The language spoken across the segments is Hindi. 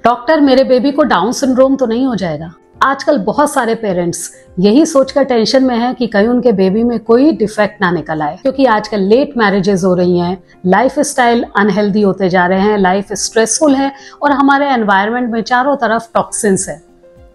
डॉक्टर, मेरे बेबी को डाउन सिंड्रोम तो नहीं हो जाएगा? आजकल बहुत सारे पेरेंट्स यही सोचकर टेंशन में हैं कि कहीं उनके बेबी में कोई डिफेक्ट ना निकल आए, क्योंकि आजकल लेट मैरिजेस हो रही हैं, लाइफ स्टाइल अनहेल्दी होते जा रहे हैं, लाइफ स्ट्रेसफुल है और हमारे एनवायरनमेंट में चारों तरफ टॉक्सिन्स है।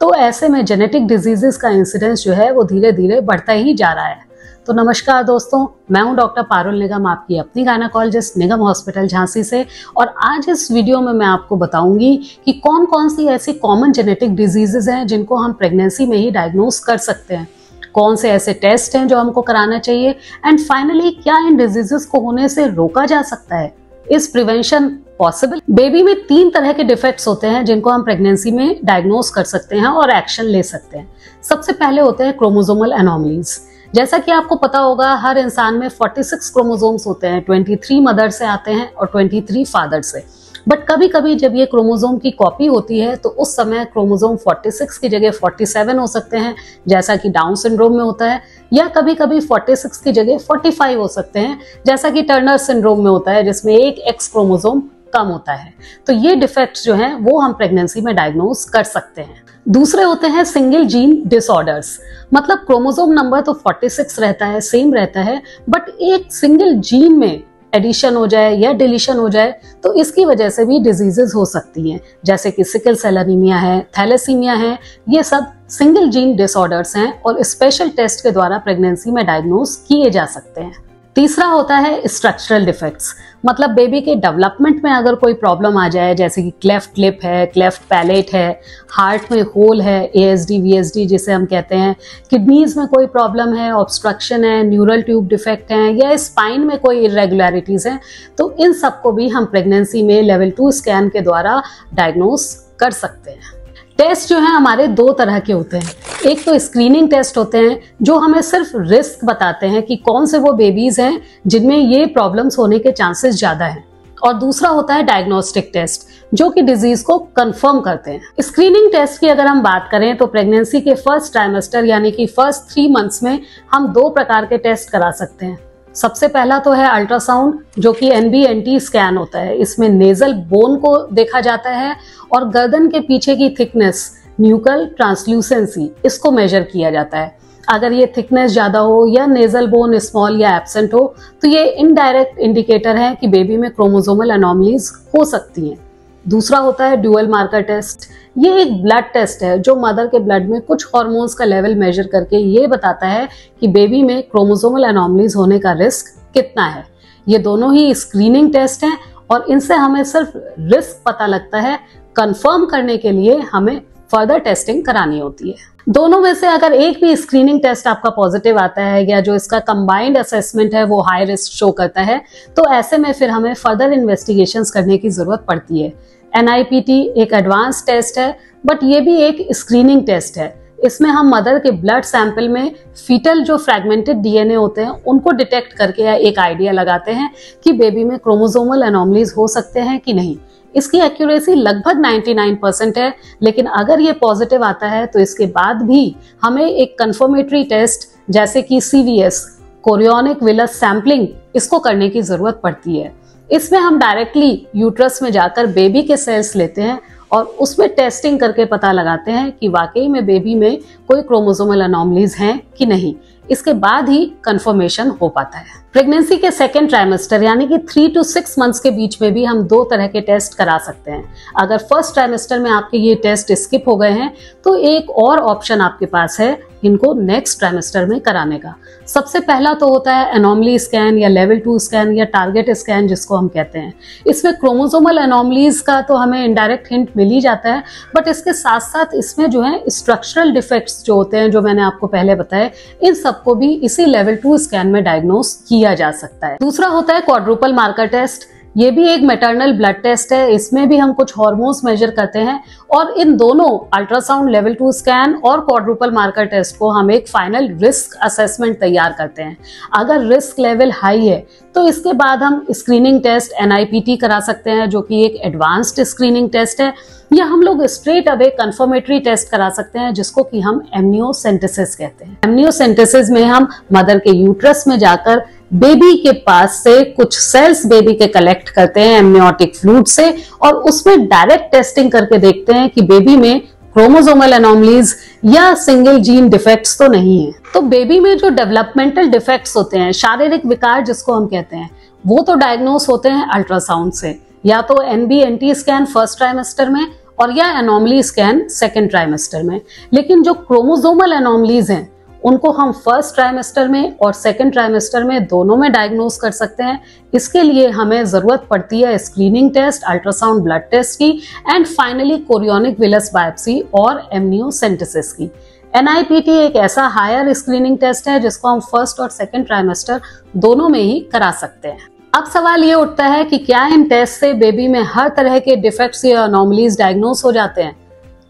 तो ऐसे में जेनेटिक डिजीजेस का इंसिडेंस जो है वो धीरे धीरे बढ़ता ही जा रहा है। तो नमस्कार दोस्तों, मैं हूं डॉक्टर पारुल निगम, आपकी अपनी गायनेकोलॉजिस्ट निगम हॉस्पिटल झांसी से। और आज इस वीडियो में मैं आपको बताऊंगी कि कौन कौन सी ऐसी कॉमन जेनेटिक डिजीजेस हैं जिनको हम प्रेगनेंसी में ही डायग्नोस कर सकते हैं, कौन से ऐसे टेस्ट हैं जो हमको कराना चाहिए, एंड फाइनली क्या इन डिजीजेस को होने से रोका जा सकता है। Is prevention possible? बेबी में 3 तरह के डिफेक्ट्स होते हैं जिनको हम प्रेगनेंसी में डायग्नोस कर सकते हैं और एक्शन ले सकते हैं। सबसे पहले होते हैं क्रोमोसोमल एनोमलीज। जैसा कि आपको पता होगा, हर इंसान में 46 क्रोमोसोम्स होते हैं, 23 मदर से आते हैं और 23 फादर से। बट कभी कभी जब ये क्रोमोसोम की कॉपी होती है तो उस समय क्रोमोसोम 46 की जगह 47 हो सकते हैं, जैसा कि डाउन सिंड्रोम में होता है, या कभी कभी 46 की जगह 45 हो सकते हैं, जैसा कि टर्नर सिंड्रोम में होता है, जिसमें एक एक्स क्रोमोसोम कम होता है। तो ये डिफेक्ट्स जो हैं वो हम प्रेगनेंसी में डायग्नोस कर सकते हैं। दूसरे होते हैं सिंगल जीन डिसऑर्डर्स, मतलब क्रोमोसोम नंबर तो 46 रहता है, सेम रहता है, बट एक सिंगल जीन में एडिशन हो जाए या डिलीशन हो जाए तो इसकी वजह से भी डिजीजेस हो सकती हैं, जैसे कि सिकल सेल एनीमिया है, थैलेसीमिया है। ये सब सिंगल जीन डिसऑर्डर्स हैं और स्पेशल टेस्ट के द्वारा प्रेगनेंसी में डायग्नोस किए जा सकते हैं। तीसरा होता है स्ट्रक्चरल डिफेक्ट्स, मतलब बेबी के डेवलपमेंट में अगर कोई प्रॉब्लम आ जाए, जैसे कि क्लेफ्ट लिप है, क्लेफ्ट पैलेट है, हार्ट में होल है, ASD VSD जिसे हम कहते हैं, किडनीज में कोई प्रॉब्लम है, ऑब्स्ट्रक्शन है, न्यूरल ट्यूब डिफेक्ट है, या स्पाइन में कोई इरेगुलरिटीज हैं, तो इन सबको भी हम प्रेगनेंसी में लेवल 2 स्कैन के द्वारा डायग्नोस कर सकते हैं। टेस्ट जो है हमारे 2 तरह के होते हैं। एक तो स्क्रीनिंग टेस्ट होते हैं जो हमें सिर्फ रिस्क बताते हैं कि कौन से वो बेबीज हैं जिनमें ये प्रॉब्लम्स होने के चांसेस ज्यादा हैं, और दूसरा होता है डायग्नोस्टिक टेस्ट जो कि डिजीज को कंफर्म करते हैं। स्क्रीनिंग टेस्ट की अगर हम बात करें तो प्रेगनेंसी के फर्स्ट ट्राइमेस्टर यानी कि फर्स्ट 3 मंथ्स में हम 2 प्रकार के टेस्ट करा सकते हैं। सबसे पहला तो है अल्ट्रासाउंड, जो कि NBNT स्कैन होता है। इसमें नेजल बोन को देखा जाता है और गर्दन के पीछे की थिकनेस, न्यूकल ट्रांसल्यूसेंसी, इसको मेजर किया जाता है। अगर ये थिकनेस ज्यादा हो या नेजल बोन स्मॉल या एब्सेंट हो तो ये इनडायरेक्ट इंडिकेटर है कि बेबी में क्रोमोसोमल एनोमलीज हो सकती हैं। दूसरा होता है ड्यूअल मार्कर टेस्ट। ये एक ब्लड टेस्ट है जो मदर के ब्लड में कुछ हार्मोन्स का लेवल मेजर करके ये बताता है कि बेबी में क्रोमोसोमल एनोमलीज होने का रिस्क कितना है। ये दोनों ही स्क्रीनिंग टेस्ट हैं और इनसे हमें सिर्फ रिस्क पता लगता है, कंफर्म करने के लिए हमें फर्दर टेस्टिंग करानी होती है। दोनों में से अगर एक भी स्क्रीनिंग टेस्ट आपका पॉजिटिव आता है या जो इसका कंबाइंड असेसमेंट है वो हाई रिस्क शो करता है, तो ऐसे में फिर हमें फर्दर इन्वेस्टिगेशंस करने की जरूरत पड़ती है। NIPT एक एडवांस टेस्ट है, बट ये भी एक स्क्रीनिंग टेस्ट है। इसमें हम मदर के ब्लड सैंपल में फीटल जो फ्रैगमेंटेड DNA होते हैं उनको डिटेक्ट करके एक आइडिया लगाते हैं कि बेबी में क्रोमोसोमल एनोमलीज हो सकते हैं कि नहीं। इसकी एक्यूरेसी लगभग 99% है, लेकिन अगर ये पॉजिटिव आता है तो इसके बाद भी हमें एक कंफर्मेटरी टेस्ट जैसे कि CVS, कोरियोनिक विलस सैंपलिंग, इसको करने की जरूरत पड़ती है। इसमें हम डायरेक्टली यूट्रस में जाकर बेबी के सेल्स लेते हैं और उसमें टेस्टिंग करके पता लगाते हैं कि वाकई में बेबी में कोई क्रोमोसोमल एनोमलीज हैं कि नहीं। इसके बाद ही कंफर्मेशन हो पाता है। प्रेगनेंसी के सेकेंड ट्राइमेस्टर यानी कि 3 to 6 मंथ्स के बीच में भी हम 2 तरह के टेस्ट करा सकते हैं। अगर फर्स्ट ट्राइमेस्टर में आपके ये टेस्ट स्किप हो गए हैं तो एक और ऑप्शन आपके पास है इनको नेक्स्ट ट्राइमेस्टर में कराने का। सबसे पहला तो होता है एनोमली स्कैन या लेवल 2 स्कैन या टारगेट स्कैन जिसको हम कहते हैं। इसमें क्रोमोसोमल एनोमलीज का तो हमें इनडायरेक्ट हिंट मिल ही जाता है, बट इसके साथ साथ इसमें जो है स्ट्रक्चरल डिफेक्ट्स जो होते हैं, जो मैंने आपको पहले बताए, इन सबको भी इसी लेवल 2 स्कैन में डायग्नोस किया जा सकता है। दूसरा होता है क्वाड्रुपल मार्कर टेस्ट। ये भी एक मैटरनल ब्लड टेस्ट है। इसमें भी हम कुछ हार्मोन्स मेजर करते हैं और इन दोनों अल्ट्रासाउंड, लेवल 2 स्कैन और क्वाड्रुपल मार्कर टेस्ट को हम एक फाइनल रिस्क असेसमेंट तैयार करते हैं। अगर रिस्क लेवल हाई है तो इसके बाद हम स्क्रीनिंग टेस्ट NIPT करा सकते हैं, जो कि एक एडवांस्ड स्क्रीनिंग टेस्ट है, या हम लोग स्ट्रेट अवे कंफर्मेटरी टेस्ट करा सकते हैं जिसको कि हम एमनियोसेंटेसिस कहते हैं। एमनियोसेंटेसिस में हम मदर के यूट्रस में जाकर बेबी के पास से कुछ सेल्स बेबी के कलेक्ट करते हैं एमनियोटिक फ्लूइड से, और उसमें डायरेक्ट टेस्टिंग करके देखते हैं कि बेबी में क्रोमोसोमल एनोमलीज या सिंगल जीन डिफेक्ट्स तो नहीं है। तो बेबी में जो डेवलपमेंटल डिफेक्ट्स होते हैं, शारीरिक विकार जिसको हम कहते हैं, वो तो डायग्नोस होते हैं अल्ट्रासाउंड से, या तो NBNT स्कैन फर्स्ट ट्राइमेस्टर में और या एनोमली स्कैन सेकेंड ट्राइमेस्टर में। लेकिन जो क्रोमोसोमल एनोमलीज हैं उनको हम फर्स्ट ट्राइमेस्टर में और सेकेंड ट्राइमेस्टर में दोनों में डायग्नोस कर सकते हैं। इसके लिए हमें जरूरत पड़ती है screening test, ultrasound blood test की, and finally chorionic villus biopsy और एमनियोसेंटेसिस की। NIPT एक ऐसा हायर स्क्रीनिंग टेस्ट है जिसको हम फर्स्ट और सेकेंड ट्राइमेस्टर दोनों में ही करा सकते हैं। अब सवाल ये उठता है कि क्या इन टेस्ट से बेबी में हर तरह के डिफेक्ट्स या अनोमलीज डायग्नोस हो जाते हैं?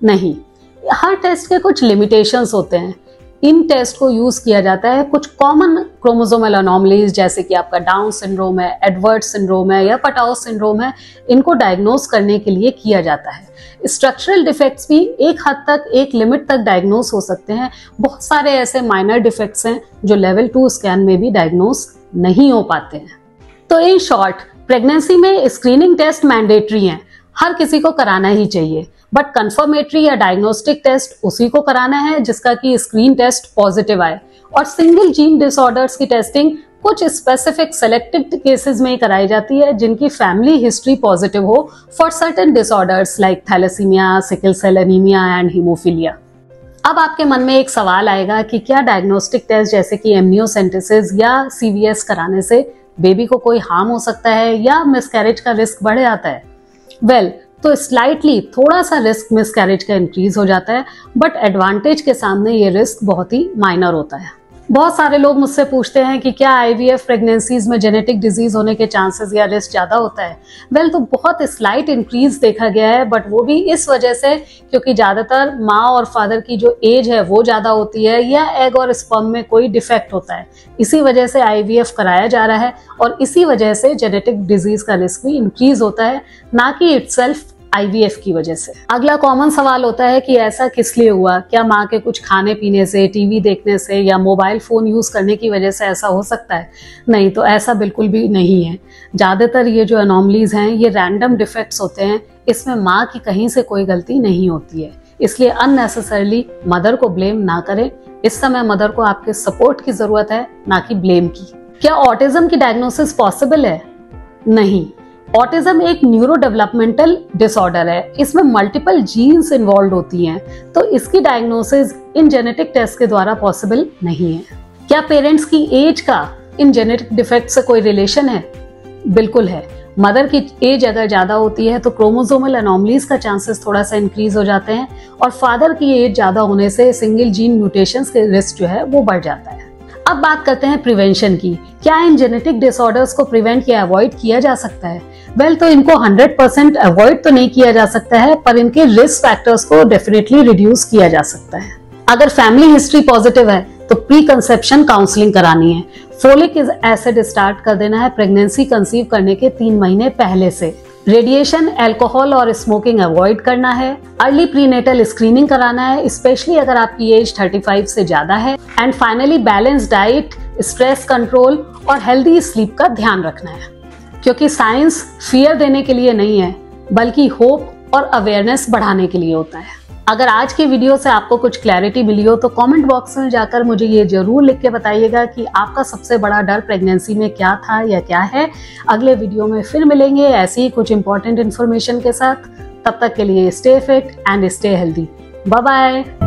नहीं, हर टेस्ट के कुछ लिमिटेशंस होते हैं। इन टेस्ट को यूज किया जाता है कुछ कॉमन क्रोमोसोमल अनोमलीज, जैसे कि आपका डाउन सिंड्रोम है, एडवर्ड सिंड्रोम है या पटाउ सिंड्रोम है, इनको डायग्नोस करने के लिए किया जाता है। स्ट्रक्चरल डिफेक्ट्स भी एक हद तक, एक लिमिट तक डायग्नोस हो सकते हैं। बहुत सारे ऐसे माइनर डिफेक्ट्स हैं जो लेवल 2 स्कैन में भी डायग्नोस नहीं हो पाते हैं। तो इन शॉर्ट, प्रेगनेंसी में स्क्रीनिंग टेस्ट मैंडेटरी हैं, हर किसी को कराना ही चाहिए, बट कंफर्मेटरी या डायग्नोस्टिक टेस्ट उसी को कराना है जिसका कि स्क्रीन टेस्ट पॉजिटिव आए। और सिंगल जीन डिसऑर्डर्स की टेस्टिंग कुछ स्पेसिफिक सेलेक्टेड केसेस में ही कराई जाती है जिनकी फैमिली हिस्ट्री पॉजिटिव हो for certain disorders like thalassaemia, sickle cell anaemia and haemophilia. अब आपके मन में एक सवाल आएगा कि क्या डायग्नोस्टिक टेस्ट जैसे कि एमनियोसेंटेसिस या CVS कराने से बेबी को कोई हार्म हो सकता है या मिसकैरेज का रिस्क बढ़ जाता है? वेल, तो स्लाइटली थोड़ा सा रिस्क मिसकैरेज का इंक्रीज हो जाता है, बट एडवांटेज के सामने ये रिस्क बहुत ही माइनर होता है। बहुत सारे लोग मुझसे पूछते हैं कि क्या IVF प्रेगनेंसीज में जेनेटिक डिजीज होने के चांसेस या रिस्क ज्यादा होता है? वेल, तो बहुत स्लाइट इंक्रीज देखा गया है, बट वो भी इस वजह से क्योंकि ज्यादातर माँ और फादर की जो एज है वो ज्यादा होती है या एग और स्पर्म में कोई डिफेक्ट होता है। इसी वजह से IVF कराया जा रहा है और इसी वजह से जेनेटिक डिजीज का रिस्क भी इंक्रीज होता है, ना कि इटसेल्फ IVF की वजह से। अगला कॉमन सवाल होता है कि ऐसा किस लिए हुआ? क्या माँ के कुछ खाने पीने से, टीवी देखने से या मोबाइल फोन यूज करने की वजह से ऐसा हो सकता है? नहीं, तो ऐसा बिल्कुल भी नहीं है। ज्यादातर ये जो एनोमलीज हैं ये रैंडम डिफेक्ट्स होते हैं, इसमें माँ की कहीं से कोई गलती नहीं होती है। इसलिए अननेसेसरली मदर को ब्लेम ना करें। इस समय मदर को आपके सपोर्ट की जरूरत है, ना कि ब्लेम की। क्या ऑटिज्म की डायग्नोसिस पॉसिबल है? नहीं, ऑटिज्म एक न्यूरो डेवलपमेंटल डिसऑर्डर है, इसमें मल्टीपल जीन्स इन्वॉल्व होती हैं, तो इसकी डायग्नोसिस इन जेनेटिक टेस्ट के द्वारा पॉसिबल नहीं है। क्या पेरेंट्स की एज का इन जेनेटिक डिफेक्ट से कोई रिलेशन है? बिल्कुल है। मदर की एज अगर ज्यादा होती है तो क्रोमोसोमल एनोमलीज का चांसेस थोड़ा सा इंक्रीज हो जाते हैं, और फादर की एज ज्यादा होने से सिंगल जीन म्यूटेशंस के रिस्क जो है वो बढ़ जाता है। अब बात करते हैं प्रिवेंशन की। क्या इन जेनेटिक डिसऑर्डर्स को प्रिवेंट या अवॉइड किया जा सकता है? वेल, तो इनको 100% अवॉइड तो नहीं किया जा सकता है, पर इनके रिस्क फैक्टर्स को डेफिनेटली रिड्यूस किया जा सकता है। अगर फैमिली हिस्ट्री पॉजिटिव है तो प्री कंसेप्शन काउंसलिंग करानी है, फोलिक एसिड स्टार्ट कर देना है प्रेगनेंसी कंसीव करने के 3 महीने पहले से, रेडिएशन, अल्कोहल और स्मोकिंग अवॉइड करना है, अर्ली प्रीनेटल स्क्रीनिंग कराना है स्पेशली अगर आपकी एज 35 से ज्यादा है, and finally balance diet, stress control और हेल्दी स्लीप का ध्यान रखना है। क्योंकि साइंस फियर देने के लिए नहीं है, बल्कि होप और अवेयरनेस बढ़ाने के लिए होता है। अगर आज की वीडियो से आपको कुछ क्लैरिटी मिली हो तो कमेंट बॉक्स में जाकर मुझे ये जरूर लिख के बताइएगा कि आपका सबसे बड़ा डर प्रेगनेंसी में क्या था या क्या है। अगले वीडियो में फिर मिलेंगे ऐसी ही कुछ इंपॉर्टेंट इन्फॉर्मेशन के साथ। तब तक के लिए stay fit and stay healthy. Bye bye.